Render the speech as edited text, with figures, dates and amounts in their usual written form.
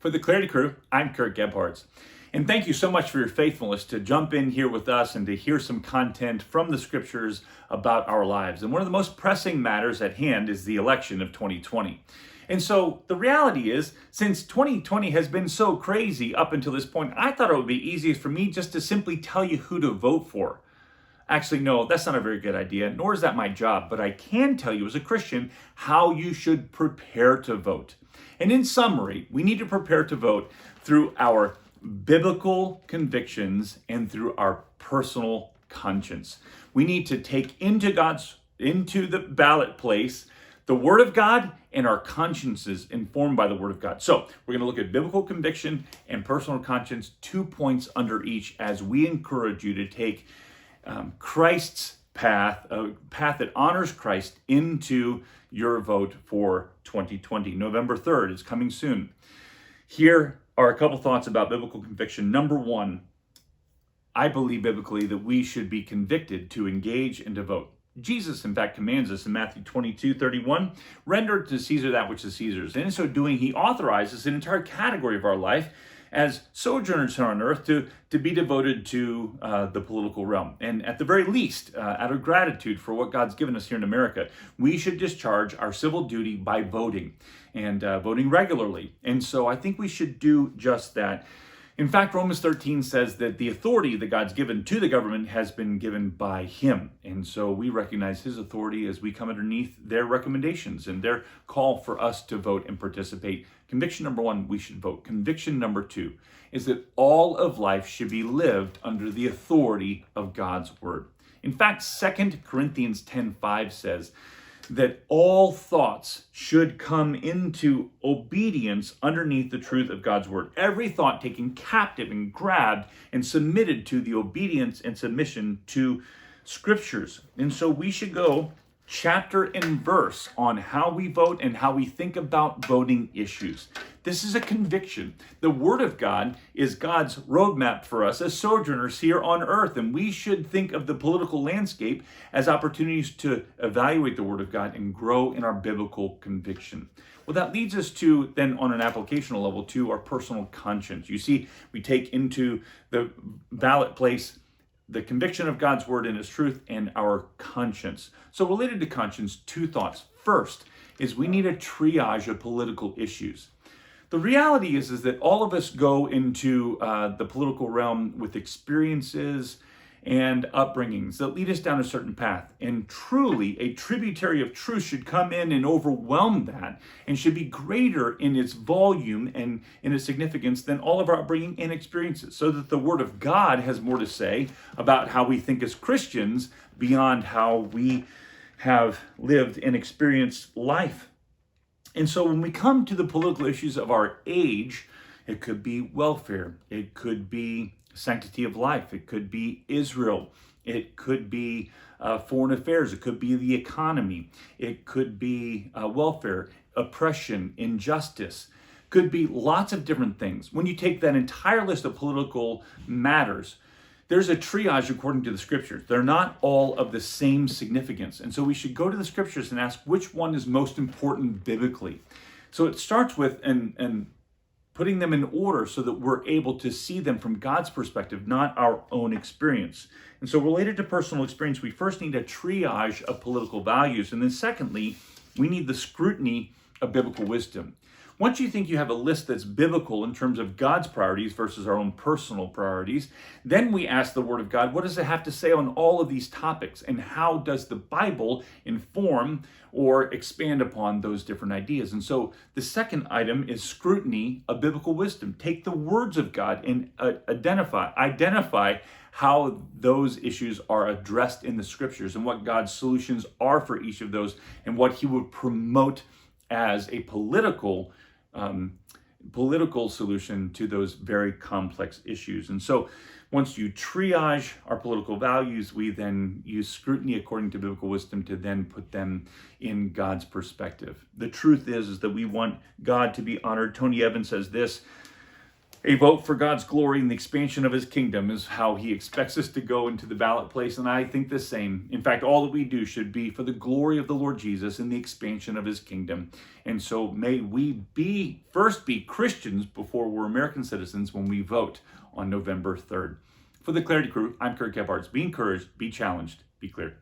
For the Clarity Crew, I'm Kurt Gebhards. And thank you so much for your faithfulness to jump in here with us and to hear some content from the scriptures about our lives. And one of the most pressing matters at hand is the election of 2020. And so the reality is, since 2020 has been so crazy up until this point, I thought it would be easiest for me just to simply tell you who to vote for. Actually, no, that's not a very good idea, nor is that my job, but I can tell you as a Christian how you should prepare to vote. And in summary, we need to prepare to vote through our biblical convictions and through our personal conscience. We need to take into the ballot place the Word of God and our consciences informed by the Word of God. So we're going to look at biblical conviction and personal conscience, 2 points under each, as we encourage you to take Christ's path, a path that honors Christ, into your vote for 2020. November 3rd is coming soon. Here are a couple thoughts about biblical conviction. Number one, I believe biblically that we should be convicted to engage and to vote. Jesus, in fact, commands us in Matthew 22:31, render to Caesar that which is Caesar's. And in so doing, he authorizes an entire category of our life as sojourners here on earth to be devoted to the political realm. And at the very least, out of gratitude for what God's given us here in America, we should discharge our civil duty by voting and voting regularly. And so I think we should do just that. In fact, Romans 13 says that the authority that God's given to the government has been given by him. And so we recognize his authority as we come underneath their recommendations and their call for us to vote and participate. Conviction number one, we should vote. Conviction number two is that all of life should be lived under the authority of God's word. In fact, 2 Corinthians 10:5 says that all thoughts should come into obedience underneath the truth of God's word. Every thought taken captive and grabbed and submitted to the obedience and submission to scriptures. And so we should go chapter and verse on how we vote and how we think about voting issues. This is a conviction. The Word of God is God's roadmap for us as sojourners here on earth, and we should think of the political landscape as opportunities to evaluate the Word of God and grow in our biblical conviction. Well, that leads us to, then on an applicational level, to our personal conscience. You see, we take into the ballot place the conviction of God's word and his truth, and our conscience. So related to conscience, two thoughts. First is we need a triage of political issues. The reality is that all of us go into the political realm with experiences and upbringings that lead us down a certain path. And truly, a tributary of truth should come in and overwhelm that and should be greater in its volume and in its significance than all of our upbringing and experiences, so that the Word of God has more to say about how we think as Christians beyond how we have lived and experienced life. And so when we come to the political issues of our age, it could be welfare, it could be sanctity of life, it could be Israel, it could be foreign affairs, it could be the economy, it could be welfare, oppression, injustice, could be lots of different things. When you take that entire list of political matters, there's a triage according to the scriptures. They're not all of the same significance. And so we should go to the scriptures and ask which one is most important biblically. So it starts with and putting them in order so that we're able to see them from God's perspective, not our own experience. And so related to personal experience, we first need a triage of political values. And then secondly, we need the scrutiny of biblical wisdom. Once you think you have a list that's biblical in terms of God's priorities versus our own personal priorities, then we ask the Word of God, what does it have to say on all of these topics? And how does the Bible inform or expand upon those different ideas? And so the second item is scrutiny of biblical wisdom. Take the words of God and identify how those issues are addressed in the scriptures and what God's solutions are for each of those and what he would promote as a political solution to those very complex issues. And so once you triage our political values, we then use scrutiny according to biblical wisdom to then put them in God's perspective. The truth is that we want God to be honored. Tony Evans says this: A vote for God's glory and the expansion of his kingdom is how he expects us to go into the ballot place, and I think the same. In fact, all that we do should be for the glory of the Lord Jesus and the expansion of his kingdom. And so may we first be Christians before we're American citizens when we vote on November 3rd. For the Clarity Crew, I'm Kurt Gebhards. Be encouraged, be challenged, be clear.